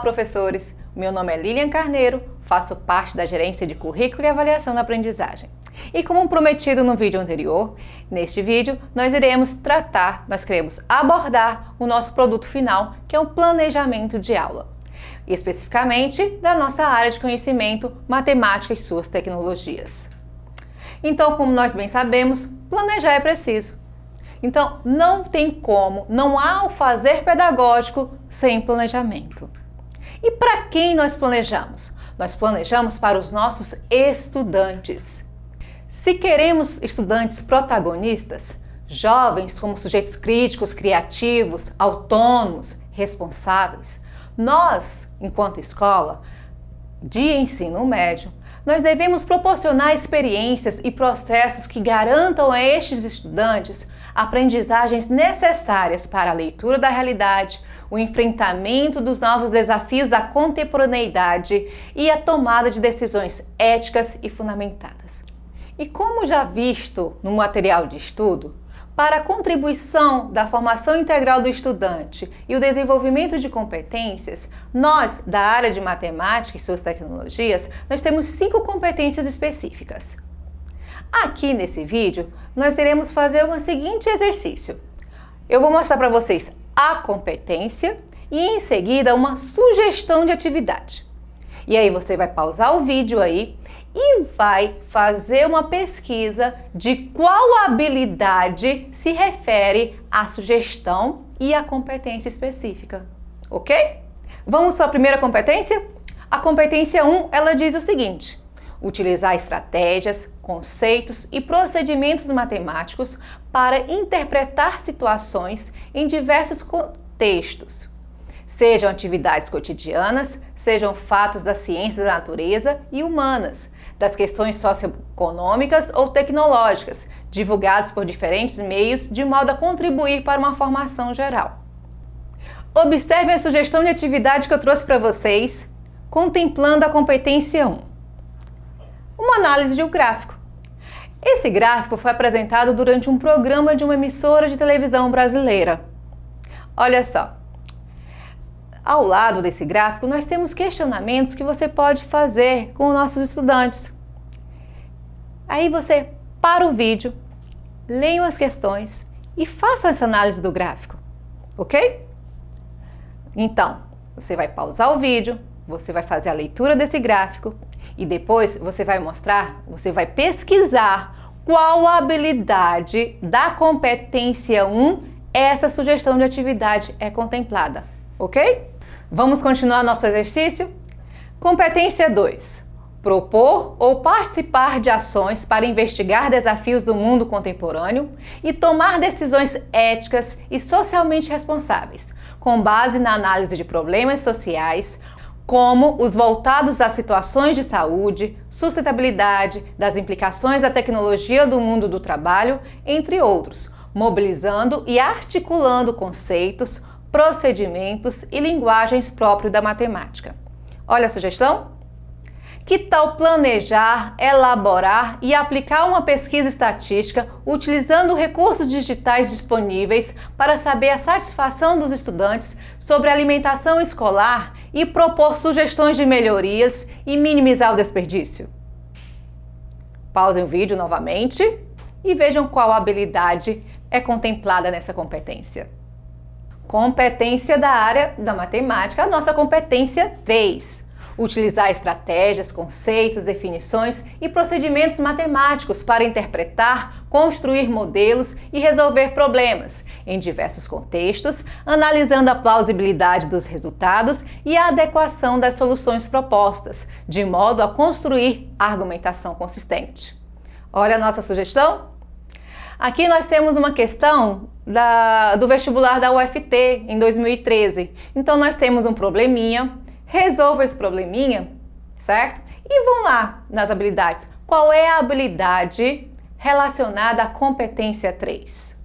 professores! Meu nome é Lilian Carneiro, faço parte da Gerência de Currículo e Avaliação da Aprendizagem. E como prometido no vídeo anterior, neste vídeo nós queremos abordar o nosso produto final, que é o planejamento de aula. E especificamente da nossa área de conhecimento, matemática e suas tecnologias. Então, como nós bem sabemos, planejar é preciso. Então, não tem como, não há o fazer pedagógico sem planejamento. E para quem nós planejamos? Nós planejamos para os nossos estudantes. Se queremos estudantes protagonistas, jovens como sujeitos críticos, criativos, autônomos, responsáveis, nós, enquanto escola de ensino médio, nós devemos proporcionar experiências e processos que garantam a estes estudantes aprendizagens necessárias para a leitura da realidade, o enfrentamento dos novos desafios da contemporaneidade e a tomada de decisões éticas e fundamentadas. E como já visto no material de estudo, para a contribuição da formação integral do estudante e o desenvolvimento de competências, nós, da área de matemática e suas tecnologias, nós temos 5 competências específicas. Aqui nesse vídeo, nós iremos fazer o seguinte exercício. Eu vou mostrar para vocês a competência e em seguida uma sugestão de atividade. E aí você vai pausar o vídeo aí e vai fazer uma pesquisa de qual habilidade se refere à sugestão e à competência específica, ok? Vamos para a primeira competência? A competência 1, ela diz o seguinte: utilizar estratégias, conceitos e procedimentos matemáticos para interpretar situações em diversos contextos. Sejam atividades cotidianas, sejam fatos das ciências da natureza e humanas, das questões socioeconômicas ou tecnológicas, divulgados por diferentes meios de modo a contribuir para uma formação geral. Observem a sugestão de atividade que eu trouxe para vocês, contemplando a competência 1. Uma análise de um gráfico. Esse gráfico foi apresentado durante um programa de uma emissora de televisão brasileira. Olha só. Ao lado desse gráfico, nós temos questionamentos que você pode fazer com os nossos estudantes. Aí você para o vídeo, leiam as questões e façam essa análise do gráfico, ok? Então, você vai pausar o vídeo, você vai fazer a leitura desse gráfico e depois você vai pesquisar qual habilidade da competência 1 essa sugestão de atividade é contemplada, ok? Vamos continuar nosso exercício? Competência 2. Propor ou participar de ações para investigar desafios do mundo contemporâneo e tomar decisões éticas e socialmente responsáveis, com base na análise de problemas sociais, como os voltados às situações de saúde, sustentabilidade, das implicações da tecnologia do mundo do trabalho, entre outros, mobilizando e articulando conceitos, procedimentos e linguagens próprios da matemática. Olha a sugestão? Que tal planejar, elaborar e aplicar uma pesquisa estatística utilizando recursos digitais disponíveis para saber a satisfação dos estudantes sobre a alimentação escolar e propor sugestões de melhorias e minimizar o desperdício? Pausem o vídeo novamente e vejam qual habilidade é contemplada nessa competência. Competência da área da matemática, a nossa competência 3. Utilizar estratégias, conceitos, definições e procedimentos matemáticos para interpretar, construir modelos e resolver problemas em diversos contextos, analisando a plausibilidade dos resultados e a adequação das soluções propostas, de modo a construir argumentação consistente. Olha a nossa sugestão? Aqui nós temos uma questão do vestibular da UFT em 2013. Então nós temos um probleminha, resolva esse probleminha, certo? E vamos lá nas habilidades. Qual é a habilidade relacionada à competência 3?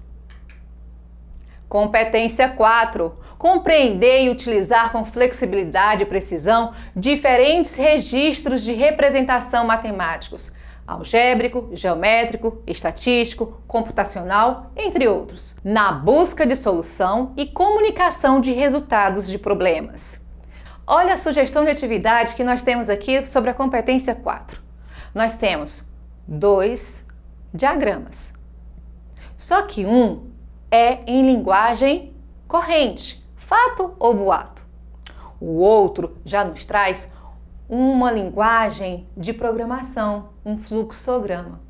Competência 4. Compreender e utilizar com flexibilidade e precisão diferentes registros de representação matemáticos, algébrico, geométrico, estatístico, computacional, entre outros, na busca de solução e comunicação de resultados de problemas. Olha a sugestão de atividade que nós temos aqui sobre a competência 4. Nós temos 2 diagramas. Só que um é em linguagem corrente, fato ou boato. O outro já nos traz uma linguagem de programação, um fluxograma.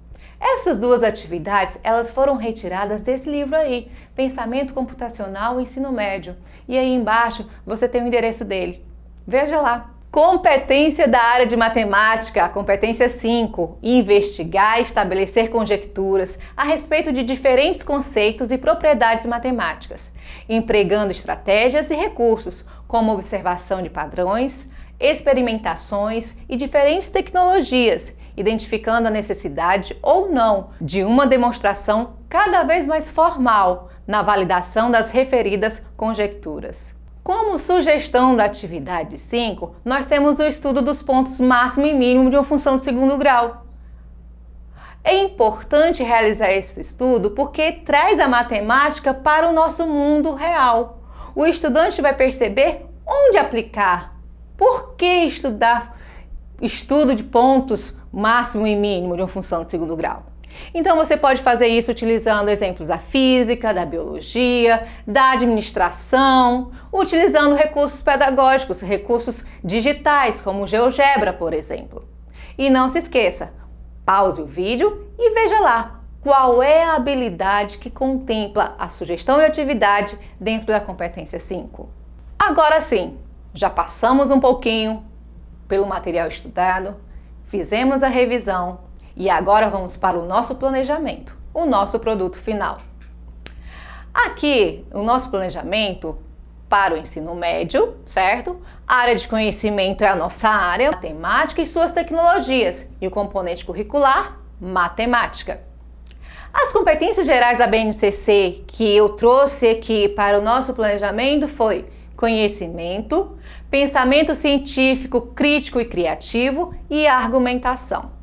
Essas duas atividades, elas foram retiradas desse livro aí, Pensamento Computacional Ensino Médio. E aí embaixo você tem o endereço dele. Veja lá. Competência da área de matemática, a competência 5, investigar e estabelecer conjecturas a respeito de diferentes conceitos e propriedades matemáticas, empregando estratégias e recursos, como observação de padrões, experimentações e diferentes tecnologias, identificando a necessidade ou não de uma demonstração cada vez mais formal na validação das referidas conjecturas. Como sugestão da atividade 5, nós temos o estudo dos pontos máximo e mínimo de uma função de segundo grau. É importante realizar esse estudo porque traz a matemática para o nosso mundo real. O estudante vai perceber onde aplicar. Por que estudar estudo de pontos máximo e mínimo de uma função de segundo grau? Então você pode fazer isso utilizando exemplos da física, da biologia, da administração, utilizando recursos pedagógicos, recursos digitais, como o GeoGebra, por exemplo. E não se esqueça, pause o vídeo e veja lá qual é a habilidade que contempla a sugestão de atividade dentro da competência 5. Agora sim, já passamos um pouquinho pelo material estudado, fizemos a revisão e agora vamos para o nosso planejamento, o nosso produto final. Aqui, o nosso planejamento para o ensino médio, certo? A área de conhecimento é a nossa área, matemática e suas tecnologias, e o componente curricular, matemática. As competências gerais da BNCC que eu trouxe aqui para o nosso planejamento foi conhecimento, pensamento científico, crítico e criativo e argumentação.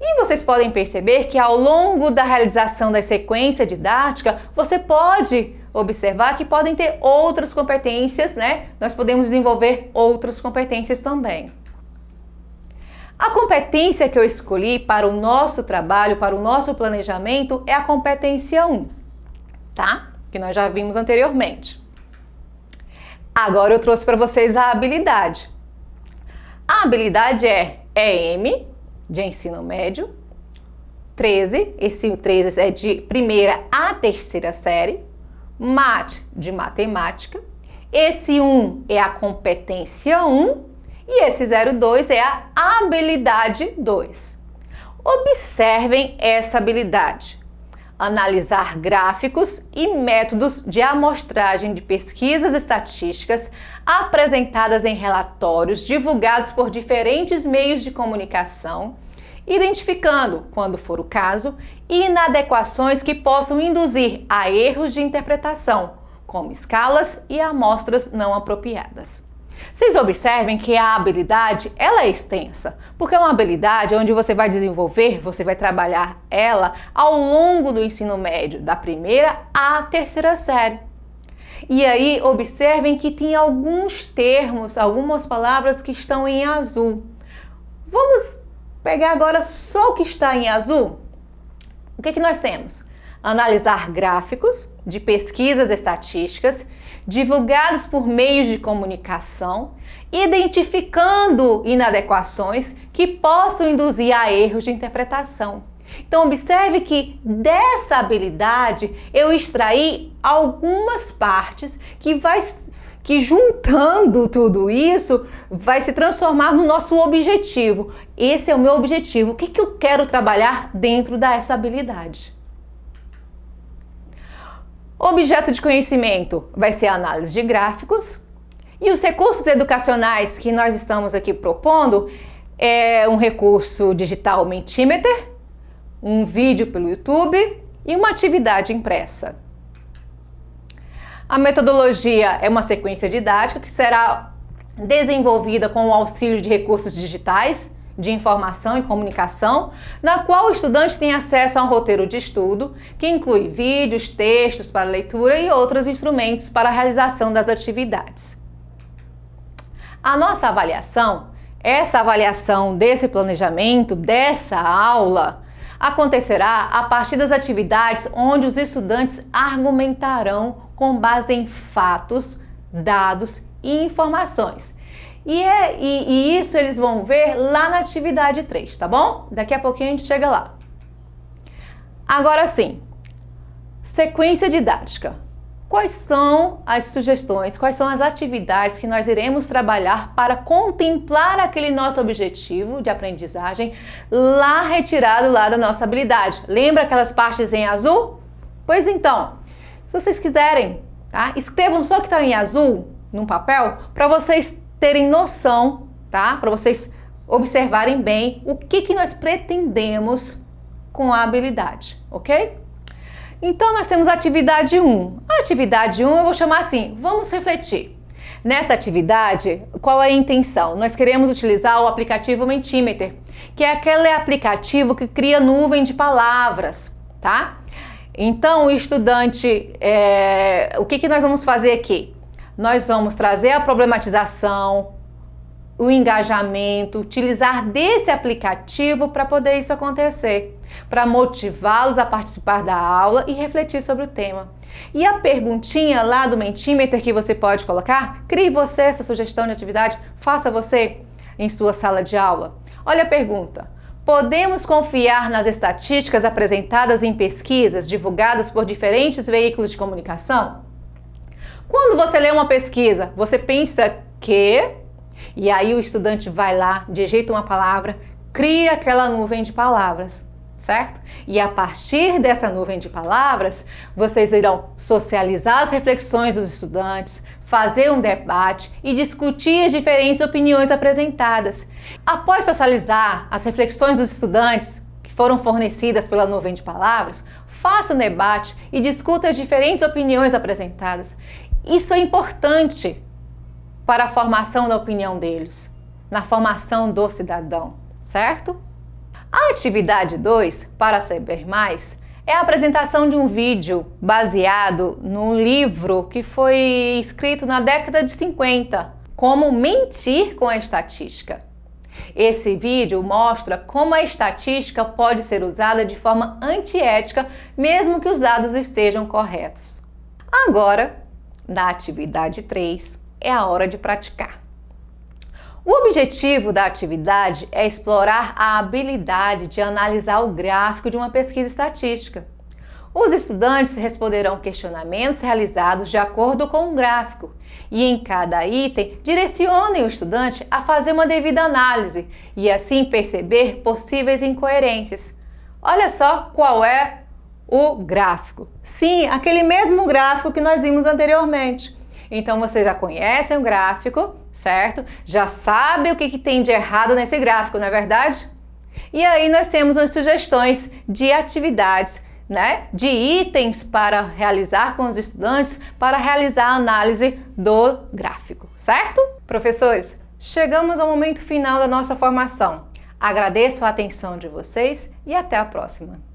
E vocês podem perceber que ao longo da realização da sequência didática, você pode observar que podem ter outras competências, né? Nós podemos desenvolver outras competências também. A competência que eu escolhi para o nosso trabalho, para o nosso planejamento, é a competência 1, tá? Que nós já vimos anteriormente. Agora eu trouxe para vocês a habilidade. A habilidade é EM, de ensino médio, 13, esse 13 é de primeira a terceira série, MAT de matemática, esse 1 é a competência 1 e esse 02 é a habilidade 2. Observem essa habilidade. Analisar gráficos e métodos de amostragem de pesquisas estatísticas apresentadas em relatórios divulgados por diferentes meios de comunicação, identificando, quando for o caso, inadequações que possam induzir a erros de interpretação, como escalas e amostras não apropriadas. Vocês observem que a habilidade, ela é extensa, porque é uma habilidade onde você vai desenvolver, você vai trabalhar ela ao longo do ensino médio, da primeira à terceira série. E aí, observem que tem alguns termos, algumas palavras que estão em azul. Vamos pegar agora só o que está em azul? O que nós temos? Analisar gráficos de pesquisas estatísticas divulgados por meios de comunicação, identificando inadequações que possam induzir a erros de interpretação. Então, observe que dessa habilidade eu extraí algumas partes que juntando tudo isso vai se transformar no nosso objetivo. Esse é o meu objetivo. O que eu quero trabalhar dentro dessa habilidade? Objeto de conhecimento vai ser a análise de gráficos e os recursos educacionais que nós estamos aqui propondo é um recurso digital Mentimeter, um vídeo pelo YouTube e uma atividade impressa. A metodologia é uma sequência didática que será desenvolvida com o auxílio de recursos digitais de informação e comunicação, na qual o estudante tem acesso a um roteiro de estudo, que inclui vídeos, textos para leitura e outros instrumentos para a realização das atividades. A nossa avaliação, essa avaliação desse planejamento, dessa aula, acontecerá a partir das atividades onde os estudantes argumentarão com base em fatos, dados e informações. E isso eles vão ver lá na atividade 3, tá bom? Daqui a pouquinho a gente chega lá. Agora sim, sequência didática. Quais são as sugestões, quais são as atividades que nós iremos trabalhar para contemplar aquele nosso objetivo de aprendizagem lá retirado lá da nossa habilidade? Lembra aquelas partes em azul? Pois então, se vocês quiserem, tá? Escrevam só o que está em azul num papel para vocês terem noção, tá? Para vocês observarem bem o que nós pretendemos com a habilidade, ok? Então, nós temos a atividade 1. A atividade 1 eu vou chamar assim, vamos refletir. Nessa atividade, qual é a intenção? Nós queremos utilizar o aplicativo Mentimeter, que é aquele aplicativo que cria nuvem de palavras, tá? Então, o estudante, o que nós vamos fazer aqui? Nós vamos trazer a problematização, o engajamento, utilizar desse aplicativo para poder isso acontecer, para motivá-los a participar da aula e refletir sobre o tema. E a perguntinha lá do Mentimeter que você pode colocar, crie você essa sugestão de atividade, faça você em sua sala de aula. Olha a pergunta. Podemos confiar nas estatísticas apresentadas em pesquisas divulgadas por diferentes veículos de comunicação? Quando você lê uma pesquisa, você pensa que... E aí o estudante vai lá, digita uma palavra, cria aquela nuvem de palavras, certo? E a partir dessa nuvem de palavras, vocês irão socializar as reflexões dos estudantes, fazer um debate e discutir as diferentes opiniões apresentadas. Após socializar as reflexões dos estudantes, que foram fornecidas pela nuvem de palavras, faça um debate e discuta as diferentes opiniões apresentadas. Isso é importante para a formação da opinião deles, na formação do cidadão, certo? A atividade 2, para saber mais, é a apresentação de um vídeo baseado num livro que foi escrito na década de 50, Como Mentir com a Estatística. Esse vídeo mostra como a estatística pode ser usada de forma antiética, mesmo que os dados estejam corretos. Agora, na atividade 3, é a hora de praticar. O objetivo da atividade é explorar a habilidade de analisar o gráfico de uma pesquisa estatística. Os estudantes responderão questionamentos realizados de acordo com o gráfico e em cada item direcionem o estudante a fazer uma devida análise e assim perceber possíveis incoerências. Olha só qual é o gráfico. Sim, aquele mesmo gráfico que nós vimos anteriormente. Então, vocês já conhecem o gráfico, certo? Já sabem o que tem de errado nesse gráfico, não é verdade? E aí nós temos umas sugestões de atividades, né? De itens para realizar com os estudantes para realizar a análise do gráfico, certo? Professores, chegamos ao momento final da nossa formação. Agradeço a atenção de vocês e até a próxima.